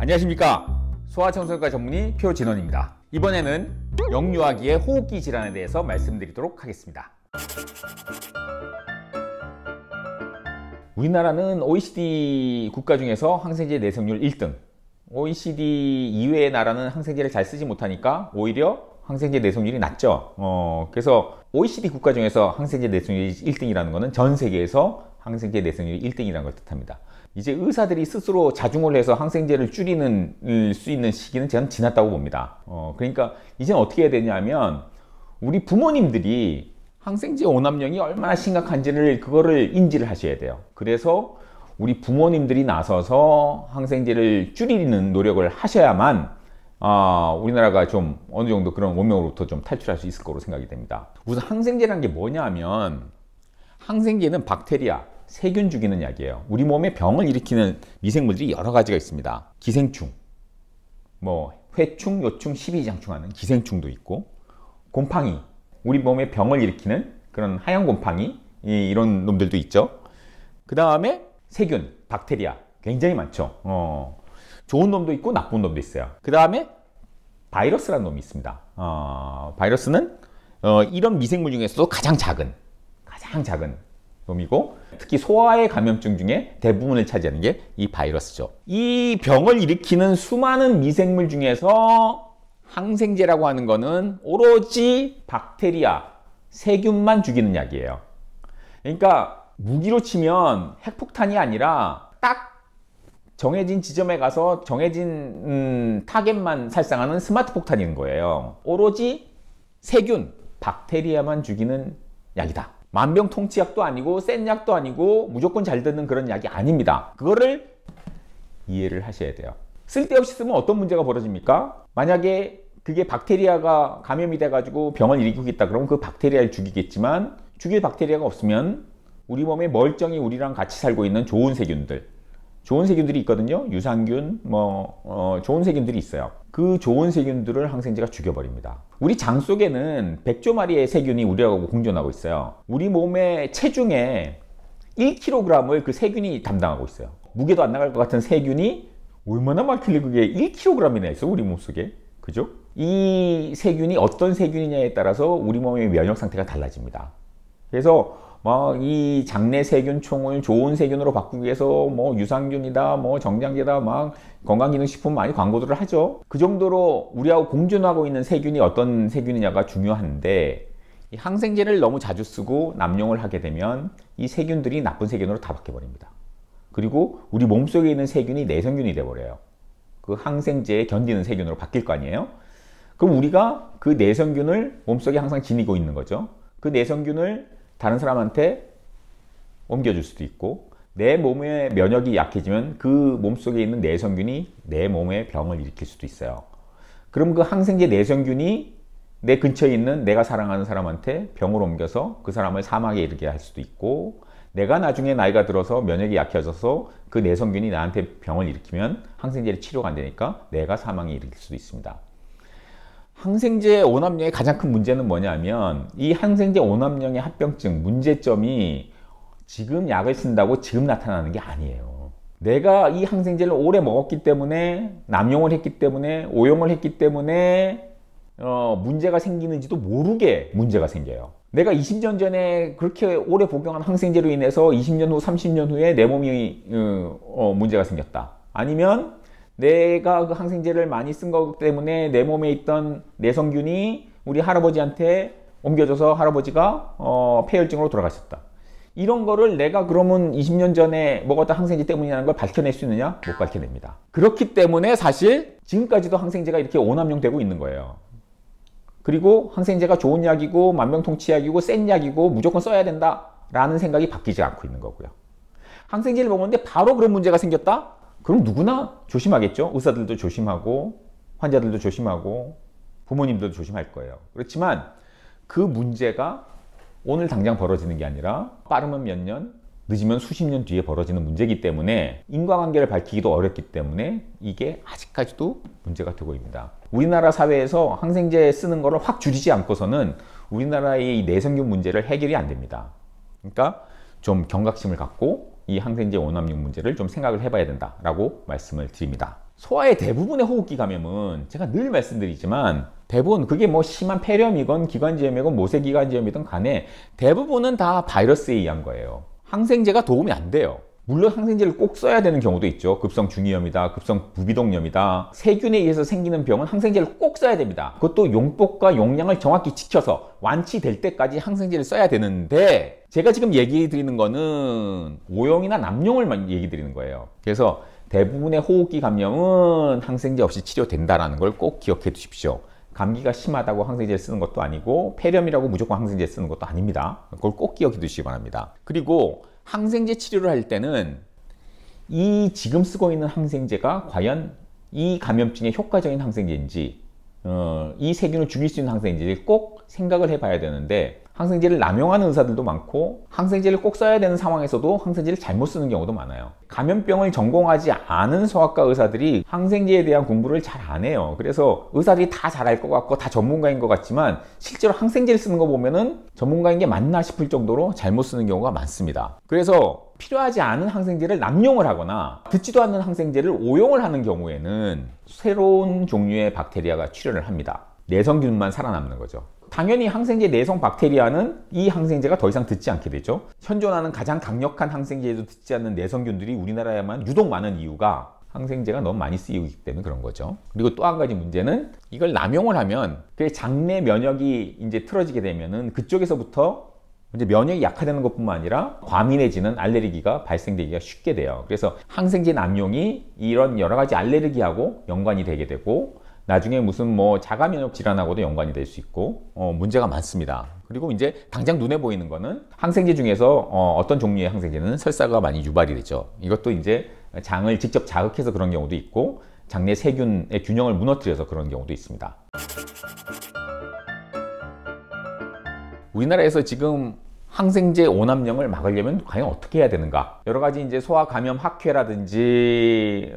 안녕하십니까. 소아청소년과 전문의 표진원입니다. 이번에는 영유아기의 호흡기 질환에 대해서 말씀드리도록 하겠습니다. 우리나라는 OECD 국가 중에서 항생제 내성률 1등, OECD 이외의 나라는 항생제를 잘 쓰지 못하니까 오히려 항생제 내성률이 낮죠. 그래서 OECD 국가 중에서 항생제 내성률이 1등이라는 것은 전 세계에서 항생제 내성률이 1등이라는 걸 뜻합니다. 이제 의사들이 스스로 자중을 해서 항생제를 줄이는 수 있는 시기는 저는 지났다고 봅니다. 그러니까 이제는 어떻게 해야 되냐면 우리 부모님들이 항생제 오남용이 얼마나 심각한지를 그거를 인지를 하셔야 돼요. 그래서 우리 부모님들이 나서서 항생제를 줄이는 노력을 하셔야만 우리나라가 좀 어느 정도 그런 원명으로부터 좀 탈출할 수 있을 거로 생각이 됩니다. 우선 항생제라는 게 뭐냐면 항생제는 박테리아, 세균 죽이는 약이에요. 우리 몸에 병을 일으키는 미생물들이 여러 가지가 있습니다. 기생충, 회충, 요충, 십이지장충하는 기생충도 있고, 곰팡이, 우리 몸에 병을 일으키는 그런 하얀 곰팡이, 이런 놈들도 있죠. 그 다음에 세균, 박테리아, 굉장히 많죠. 좋은 놈도 있고 나쁜 놈도 있어요. 그 다음에 바이러스라는 놈이 있습니다. 바이러스는 이런 미생물 중에서도 가장 작은 놈이고, 특히 소아의 감염증 중에 대부분을 차지하는 게 이 바이러스죠. 이 병을 일으키는 수많은 미생물 중에서 항생제라고 하는 거는 오로지 박테리아, 세균만 죽이는 약이에요. 그러니까 무기로 치면 핵폭탄이 아니라 딱 정해진 지점에 가서 정해진 타겟만 살상하는 스마트 폭탄인 거예요. 오로지 세균, 박테리아만 죽이는 약이다. 만병통치약도 아니고 센 약도 아니고 무조건 잘 듣는 그런 약이 아닙니다. 그거를 이해를 하셔야 돼요. 쓸데없이 쓰면 어떤 문제가 벌어집니까? 만약에 그게 박테리아가 감염이 돼가지고 병을 일으키고 있다 그러면 그 박테리아를 죽이겠지만 죽일 박테리아가 없으면 우리 몸에 멀쩡히 우리랑 같이 살고 있는 좋은 세균들이 있거든요. 유산균, 좋은 세균들이 있어요. 그 좋은 세균들을 항생제가 죽여버립니다. 우리 장 속에는 100조 마리의 세균이 우리하고 공존하고 있어요. 우리 몸의 체중의 1kg을 그 세균이 담당하고 있어요. 무게도 안 나갈 것 같은 세균이 얼마나 많길래 그게 1kg이나 있어, 우리 몸속에. 그죠? 이 세균이 어떤 세균이냐에 따라서 우리 몸의 면역 상태가 달라집니다. 그래서 이 장내 세균총을 좋은 세균으로 바꾸기 위해서 유산균이다, 정장제다, 건강기능식품 많이 광고들을 하죠. 그 정도로 우리하고 공존하고 있는 세균이 어떤 세균이냐가 중요한데, 이 항생제를 너무 자주 쓰고 남용을 하게 되면 이 세균들이 나쁜 세균으로 다 바뀌어버립니다. 그리고 우리 몸속에 있는 세균이 내성균이 돼버려요. 그 항생제에 견디는 세균으로 바뀔 거 아니에요? 그럼 우리가 그 내성균을 몸속에 항상 지니고 있는 거죠. 그 내성균을 다른 사람한테 옮겨줄 수도 있고, 내 몸의 면역이 약해지면 그 몸속에 있는 내성균이 내 몸에 병을 일으킬 수도 있어요. 그럼 그 항생제 내성균이 내 근처에 있는 내가 사랑하는 사람한테 병을 옮겨서 그 사람을 사망에 이르게 할 수도 있고, 내가 나중에 나이가 들어서 면역이 약해져서 그 내성균이 나한테 병을 일으키면 항생제를 치료가 안 되니까 내가 사망에 이르길 수도 있습니다. 항생제 오남용의 가장 큰 문제는 뭐냐면, 이 항생제 오남용의 합병증 문제점이 지금 약을 쓴다고 지금 나타나는 게 아니에요. 내가 이 항생제를 오래 먹었기 때문에, 남용을 했기 때문에, 오용을 했기 때문에 문제가 생기는지도 모르게 문제가 생겨요. 내가 20년 전에 그렇게 오래 복용한 항생제로 인해서 20년 후, 30년 후에 내 몸이 문제가 생겼다. 아니면 내가 그 항생제를 많이 쓴 것 때문에 내 몸에 있던 내성균이 우리 할아버지한테 옮겨져서 할아버지가 폐혈증으로 돌아가셨다. 이런 거를 내가 그러면 20년 전에 먹었던 항생제 때문이라는 걸 밝혀낼 수 있느냐? 못 밝혀냅니다. 그렇기 때문에 사실 지금까지도 항생제가 이렇게 오남용 되고 있는 거예요. 그리고 항생제가 좋은 약이고 만병통치약이고 센 약이고 무조건 써야 된다 라는 생각이 바뀌지 않고 있는 거고요. 항생제를 먹었는데 바로 그런 문제가 생겼다? 그럼 누구나 조심하겠죠. 의사들도 조심하고 환자들도 조심하고 부모님들도 조심할 거예요. 그렇지만 그 문제가 오늘 당장 벌어지는 게 아니라 빠르면 몇 년, 늦으면 수십 년 뒤에 벌어지는 문제이기 때문에 인과관계를 밝히기도 어렵기 때문에 이게 아직까지도 문제가 되고 있습니다. 우리나라 사회에서 항생제 쓰는 거를 확 줄이지 않고서는 우리나라의 이 내성균 문제를 해결이 안 됩니다. 그러니까 좀 경각심을 갖고 이 항생제 오남용 문제를 좀 생각을 해봐야 된다라고 말씀을 드립니다. 소아의 대부분의 호흡기 감염은 제가 늘 말씀드리지만 대부분 그게 뭐 심한 폐렴이건 기관지염이건 모세기관지염이든 간에 대부분은 다 바이러스에 의한 거예요. 항생제가 도움이 안 돼요. 물론 항생제를 꼭 써야 되는 경우도 있죠. 급성 중이염이다, 급성 부비동염이다. 세균에 의해서 생기는 병은 항생제를 꼭 써야 됩니다. 그것도 용법과 용량을 정확히 지켜서 완치될 때까지 항생제를 써야 되는데 제가 지금 얘기 드리는 거는 O형이나 남용을 얘기 드리는 거예요. 그래서 대부분의 호흡기 감염은 항생제 없이 치료된다는 걸 꼭 기억해 두십시오. 감기가 심하다고 항생제를 쓰는 것도 아니고 폐렴이라고 무조건 항생제 쓰는 것도 아닙니다. 그걸 꼭 기억해 두시기 바랍니다. 그리고 항생제 치료를 할 때는 이 지금 쓰고 있는 항생제가 과연 이 감염증에 효과적인 항생제인지 이 세균을 죽일 수 있는 항생제를 꼭 생각을 해봐야 되는데 항생제를 남용하는 의사들도 많고 항생제를 꼭 써야 되는 상황에서도 항생제를 잘못 쓰는 경우도 많아요. 감염병을 전공하지 않은 소아과 의사들이 항생제에 대한 공부를 잘 안 해요. 그래서 의사들이 다 잘할 것 같고 다 전문가인 것 같지만 실제로 항생제를 쓰는 거 보면은 전문가인 게 맞나 싶을 정도로 잘못 쓰는 경우가 많습니다. 그래서 필요하지 않은 항생제를 남용을 하거나 듣지도 않는 항생제를 오용을 하는 경우에는 새로운 종류의 박테리아가 출현을 합니다. 내성균만 살아남는 거죠. 당연히 항생제 내성 박테리아는 이 항생제가 더 이상 듣지 않게 되죠. 현존하는 가장 강력한 항생제에도 듣지 않는 내성균들이 우리나라에만 유독 많은 이유가 항생제가 너무 많이 쓰이기 때문에 그런 거죠. 그리고 또 한 가지 문제는 이걸 남용을 하면 그 장내 면역이 이제 틀어지게 되면은 그쪽에서부터 이제 면역이 약화되는 것뿐만 아니라 과민해지는 알레르기가 발생되기가 쉽게 돼요. 그래서 항생제 남용이 이런 여러 가지 알레르기하고 연관이 되게 되고 나중에 무슨 뭐 자가 면역 질환하고도 연관이 될 수 있고 문제가 많습니다. 그리고 이제 당장 눈에 보이는 거는 항생제 중에서 어떤 종류의 항생제는 설사가 많이 유발이 되죠. 이것도 이제 장을 직접 자극해서 그런 경우도 있고 장내 세균의 균형을 무너뜨려서 그런 경우도 있습니다. 우리나라에서 지금 항생제 오남용을 막으려면 과연 어떻게 해야 되는가? 여러 가지 이제 소아감염학회라든지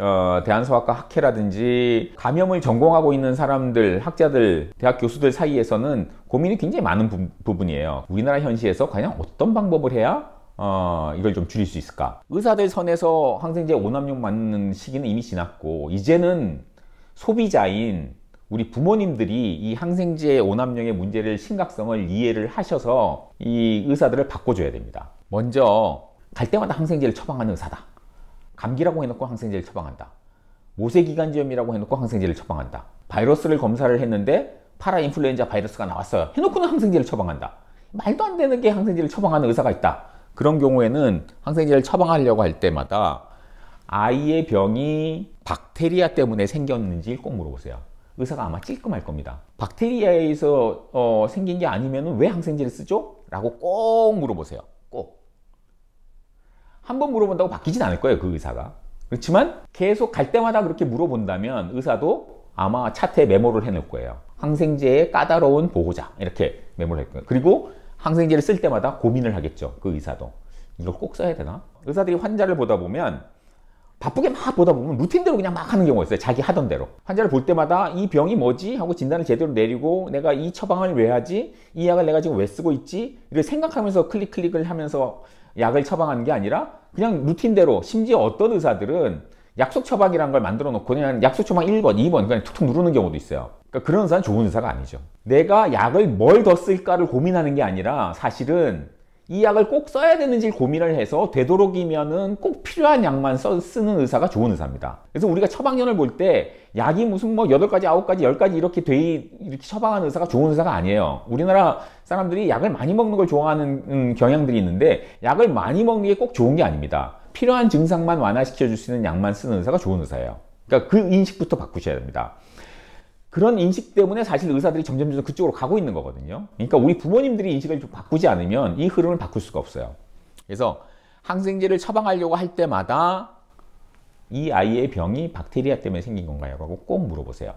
대한소아과 학회라든지 감염을 전공하고 있는 사람들, 학자들, 대학 교수들 사이에서는 고민이 굉장히 많은 부분이에요. 우리나라 현시에서 과연 어떤 방법을 해야 이걸 좀 줄일 수 있을까? 의사들 선에서 항생제 오남용 맞는 시기는 이미 지났고 이제는 소비자인 우리 부모님들이 이 항생제 오남용의 문제를 심각성을 이해를 하셔서 이 의사들을 바꿔줘야 됩니다. 먼저 갈 때마다 항생제를 처방하는 의사다. 감기라고 해놓고 항생제를 처방한다. 모세기관지염이라고 해놓고 항생제를 처방한다. 바이러스를 검사를 했는데 파라인플루엔자 바이러스가 나왔어요. 해놓고는 항생제를 처방한다. 말도 안 되는 게 항생제를 처방하는 의사가 있다. 그런 경우에는 항생제를 처방하려고 할 때마다 아이의 병이 박테리아 때문에 생겼는지 꼭 물어보세요. 의사가 아마 찔끔할 겁니다. 박테리아에서 생긴 게 아니면 왜 항생제를 쓰죠? 라고 꼭 물어보세요. 꼭. 한 번 물어본다고 바뀌진 않을 거예요, 그 의사가. 그렇지만 계속 갈 때마다 그렇게 물어본다면 의사도 아마 차트에 메모를 해놓을 거예요. 항생제의 까다로운 보호자 이렇게 메모를 할 거예요. 그리고 항생제를 쓸 때마다 고민을 하겠죠, 그 의사도. 이걸 꼭 써야 되나? 의사들이 환자를 보다 보면 바쁘게 막 보다 보면 루틴대로 그냥 막 하는 경우가 있어요. 자기 하던 대로. 환자를 볼 때마다 이 병이 뭐지? 하고 진단을 제대로 내리고 내가 이 처방을 왜 하지? 이 약을 내가 지금 왜 쓰고 있지? 이걸 생각하면서 클릭을 하면서 약을 처방하는 게 아니라 그냥 루틴대로, 심지어 어떤 의사들은 약속 처방이라는 걸 만들어 놓고 그냥 약속 처방 1번, 2번 그냥 툭툭 누르는 경우도 있어요. 그러니까 그런 의사는 좋은 의사가 아니죠. 내가 약을 뭘 더 쓸까를 고민하는 게 아니라 사실은 이 약을 꼭 써야 되는지 고민을 해서 되도록이면은 꼭 필요한 약만 쓰는 의사가 좋은 의사입니다. 그래서 우리가 처방전을 볼 때 약이 무슨 뭐 8가지, 9가지, 10가지 이렇게 처방하는 의사가 좋은 의사가 아니에요. 우리나라 사람들이 약을 많이 먹는 걸 좋아하는 경향들이 있는데 약을 많이 먹는 게 꼭 좋은 게 아닙니다. 필요한 증상만 완화시켜 줄 수 있는 약만 쓰는 의사가 좋은 의사예요. 그러니까 그 인식부터 바꾸셔야 됩니다. 그런 인식 때문에 사실 의사들이 점점 그쪽으로 가고 있는 거거든요. 그러니까 우리 부모님들이 인식을 좀 바꾸지 않으면 이 흐름을 바꿀 수가 없어요. 그래서 항생제를 처방하려고 할 때마다 이 아이의 병이 박테리아 때문에 생긴 건가요? 라고 꼭 물어보세요.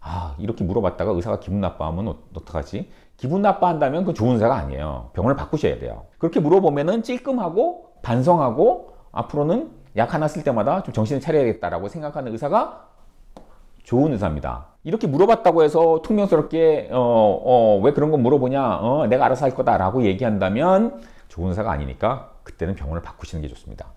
아, 이렇게 물어봤다가 의사가 기분 나빠하면 어떡하지? 기분 나빠한다면 그건 좋은 의사가 아니에요. 병원을 바꾸셔야 돼요. 그렇게 물어보면은 찔끔하고 반성하고 앞으로는 약 하나 쓸 때마다 좀 정신을 차려야겠다라고 생각하는 의사가 좋은 의사입니다. 이렇게 물어봤다고 해서 퉁명스럽게 왜 그런 거 물어보냐, 내가 알아서 할 거다 라고 얘기한다면 좋은 의사가 아니니까 그때는 병원을 바꾸시는 게 좋습니다.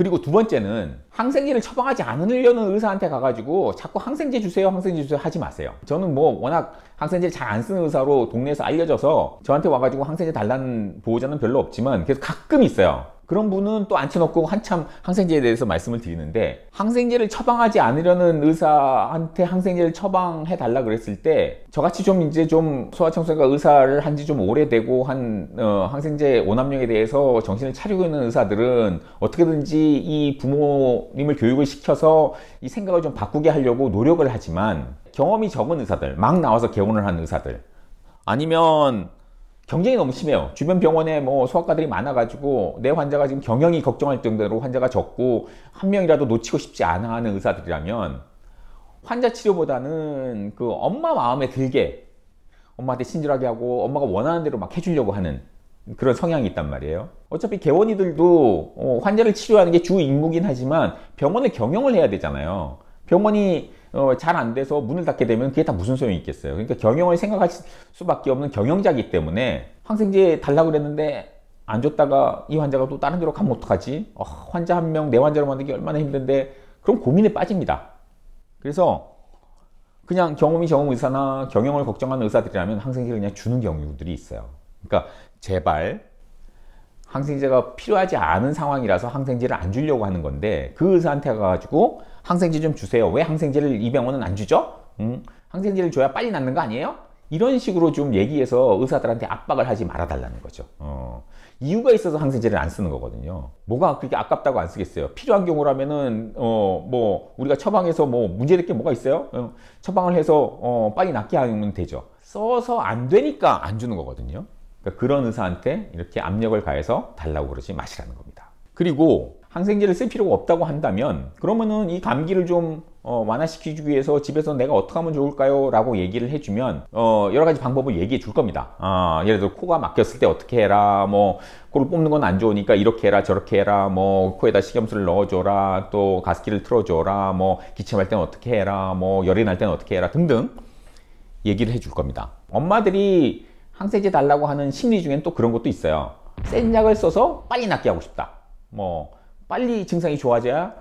그리고 두 번째는 항생제를 처방하지 않으려는 의사한테 가가지고 자꾸 항생제 주세요, 항생제 주세요 하지 마세요. 저는 뭐 워낙 항생제를 잘 안 쓰는 의사로 동네에서 알려져서 저한테 와가지고 항생제 달라는 보호자는 별로 없지만 그래서 가끔 있어요. 그런 분은 또 앉혀놓고 한참 항생제에 대해서 말씀을 드리는데, 항생제를 처방하지 않으려는 의사한테 항생제를 처방해 달라 그랬을 때 저같이 좀 이제 좀 소아청소년과 의사를 한 지 좀 오래되고 항생제 오남용에 대해서 정신을 차리고 있는 의사들은 어떻게든지 이 부모님을 교육을 시켜서 이 생각을 좀 바꾸게 하려고 노력을 하지만, 경험이 적은 의사들, 막 나와서 개원을 한 의사들, 아니면 경쟁이 너무 심해요. 주변 병원에 뭐 소아과들이 많아가지고 내 환자가 지금 경영이 걱정할 정도로 환자가 적고 한 명이라도 놓치고 싶지 않아 하는 의사들이라면 환자 치료보다는 그 엄마 마음에 들게 엄마한테 친절하게 하고 엄마가 원하는 대로 막 해주려고 하는 그런 성향이 있단 말이에요. 어차피 개원이들도 환자를 치료하는 게 주 임무긴 하지만 병원을 경영을 해야 되잖아요. 병원이 잘 안 돼서 문을 닫게 되면 그게 다 무슨 소용이 있겠어요. 그러니까 경영을 생각할 수밖에 없는 경영자이기 때문에 항생제 달라고 그랬는데 안 줬다가 이 환자가 또 다른 데로 가면 어떡하지? 환자 한 명 내 환자로 만들기 얼마나 힘든데, 그럼 고민에 빠집니다. 그래서 그냥 경험이 적은 의사나 경영을 걱정하는 의사들이라면 항생제를 그냥 주는 경우들이 있어요. 그러니까 제발 항생제가 필요하지 않은 상황이라서 항생제를 안 주려고 하는 건데, 그 의사한테 가가지고 항생제 좀 주세요. 왜 항생제를 이 병원은 안 주죠? 항생제를 줘야 빨리 낫는 거 아니에요? 이런 식으로 좀 얘기해서 의사들한테 압박을 하지 말아달라는 거죠. 이유가 있어서 항생제를 안 쓰는 거거든요. 뭐가 그렇게 아깝다고 안 쓰겠어요? 필요한 경우라면은 뭐 우리가 처방해서 뭐 문제될 게 뭐가 있어요? 처방을 해서 빨리 낫게 하면 되죠. 써서 안 되니까 안 주는 거거든요. 그러니까 그런 의사한테 이렇게 압력을 가해서 달라고 그러지 마시라는 겁니다. 그리고 항생제를 쓸 필요가 없다고 한다면, 그러면은 이 감기를 좀 완화시키기 위해서 집에서 내가 어떻게 하면 좋을까요? 라고 얘기를 해주면 여러 가지 방법을 얘기해 줄 겁니다. 예를 들어 코가 막혔을 때 어떻게 해라, 뭐 코를 뽑는 건 안 좋으니까 이렇게 해라 저렇게 해라, 뭐 코에다 식염수를 넣어줘라, 또 가습기를 틀어줘라, 뭐 기침할 때는 어떻게 해라, 뭐 열이 날 때는 어떻게 해라 등등 얘기를 해 줄 겁니다. 엄마들이 항생제 달라고 하는 심리 중엔 또 그런 것도 있어요. 센 약을 써서 빨리 낫게 하고 싶다, 뭐 빨리 증상이 좋아져야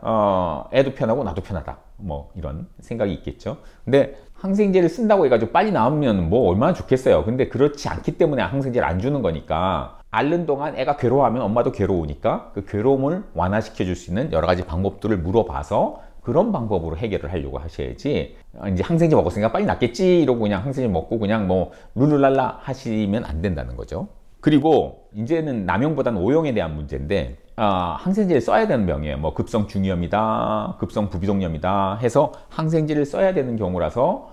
애도 편하고 나도 편하다, 뭐 이런 생각이 있겠죠. 근데 항생제를 쓴다고 해가지고 빨리 나으면 뭐 얼마나 좋겠어요. 근데 그렇지 않기 때문에 항생제를 안 주는 거니까, 앓는 동안 애가 괴로워하면 엄마도 괴로우니까 그 괴로움을 완화시켜 줄 수 있는 여러 가지 방법들을 물어봐서 그런 방법으로 해결을 하려고 하셔야지, 이제 항생제 먹었으니까 빨리 낫겠지 이러고 그냥 항생제 먹고 그냥 뭐 룰루랄라 하시면 안 된다는 거죠. 그리고 이제는 남용보다는 오용에 대한 문제인데, 항생제를 써야 되는 병이에요. 뭐 급성 중이염이다, 급성 부비동염이다 해서 항생제를 써야 되는 경우라서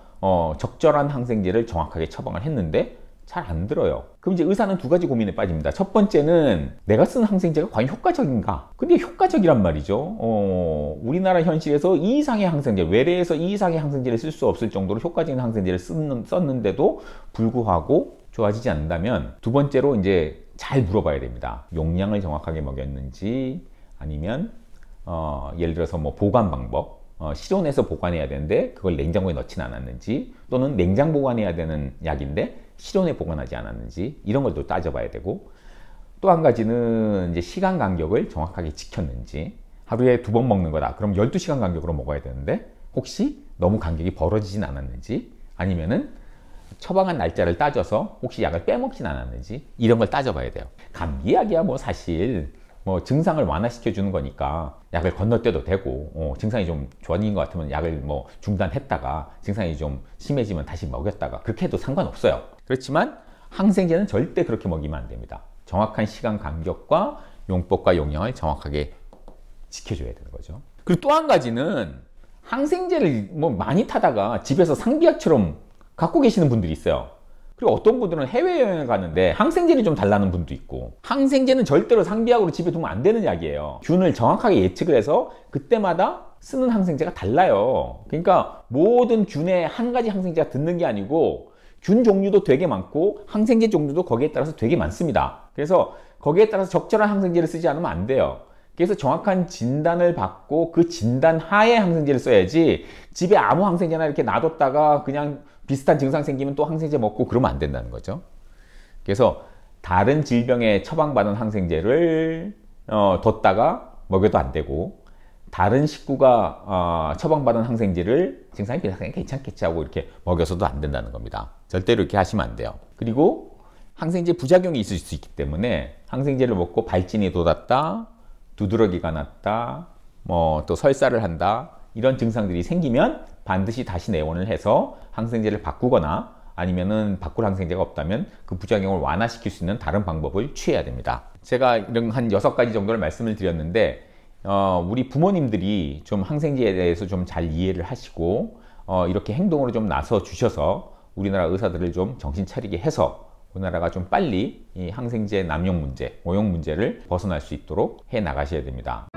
적절한 항생제를 정확하게 처방을 했는데 잘 안 들어요. 그럼 이제 의사는 두 가지 고민에 빠집니다. 첫 번째는 내가 쓰는 항생제가 과연 효과적인가? 근데 효과적이란 말이죠. 우리나라 현실에서 이 이상의 항생제, 외래에서 이 이상의 항생제를 쓸 수 없을 정도로 효과적인 항생제를 썼는데도 불구하고 좋아지지 않는다면, 두 번째로 이제 잘 물어봐야 됩니다. 용량을 정확하게 먹였는지, 아니면 예를 들어서 뭐 보관 방법, 실온에서 보관해야 되는데 그걸 냉장고에 넣지는 않았는지, 또는 냉장 보관해야 되는 약인데 실온에 보관하지 않았는지, 이런 것도 따져봐야 되고, 또 한 가지는 이제 시간 간격을 정확하게 지켰는지. 하루에 2번 먹는 거다, 그럼 12시간 간격으로 먹어야 되는데 혹시 너무 간격이 벌어지진 않았는지, 아니면은 처방한 날짜를 따져서 혹시 약을 빼먹진 않았는지, 이런 걸 따져봐야 돼요. 감기약이야 뭐 사실 뭐 증상을 완화시켜 주는 거니까 약을 건너뛰어도 되고, 증상이 좀 좋아진 것 같으면 약을 뭐 중단했다가 증상이 좀 심해지면 다시 먹였다가 그렇게 해도 상관없어요. 그렇지만 항생제는 절대 그렇게 먹이면 안 됩니다. 정확한 시간 간격과 용법과 용량을 정확하게 지켜줘야 되는 거죠. 그리고 또 한 가지는, 항생제를 뭐 많이 타다가 집에서 상비약처럼 갖고 계시는 분들이 있어요. 그리고 어떤 분들은 해외여행을 가는데 항생제를 좀 달라는 분도 있고, 항생제는 절대로 상비약으로 집에 두면 안 되는 약이에요. 균을 정확하게 예측을 해서 그때마다 쓰는 항생제가 달라요. 그러니까 모든 균에 한 가지 항생제가 듣는 게 아니고 균 종류도 되게 많고 항생제 종류도 거기에 따라서 되게 많습니다. 그래서 거기에 따라서 적절한 항생제를 쓰지 않으면 안 돼요. 그래서 정확한 진단을 받고 그 진단 하에 항생제를 써야지, 집에 아무 항생제나 이렇게 놔뒀다가 그냥 비슷한 증상 생기면 또 항생제 먹고 그러면 안 된다는 거죠. 그래서 다른 질병에 처방받은 항생제를 뒀다가 먹여도 안 되고, 다른 식구가 처방받은 항생제를 증상이 괜찮겠지 하고 이렇게 먹여서도 안 된다는 겁니다. 절대로 이렇게 하시면 안 돼요. 그리고 항생제 부작용이 있을 수 있기 때문에 항생제를 먹고 발진이 돋았다, 두드러기가 났다, 뭐 또 설사를 한다, 이런 증상들이 생기면 반드시 다시 내원을 해서 항생제를 바꾸거나, 아니면은 바꿀 항생제가 없다면 그 부작용을 완화시킬 수 있는 다른 방법을 취해야 됩니다. 제가 이런 한 6가지 정도를 말씀을 드렸는데, 우리 부모님들이 좀 항생제에 대해서 좀 잘 이해를 하시고 이렇게 행동으로 좀 나서 주셔서 우리나라 의사들을 좀 정신 차리게 해서 우리나라가 좀 빨리 이 항생제 남용 문제, 오용 문제를 벗어날 수 있도록 해 나가셔야 됩니다.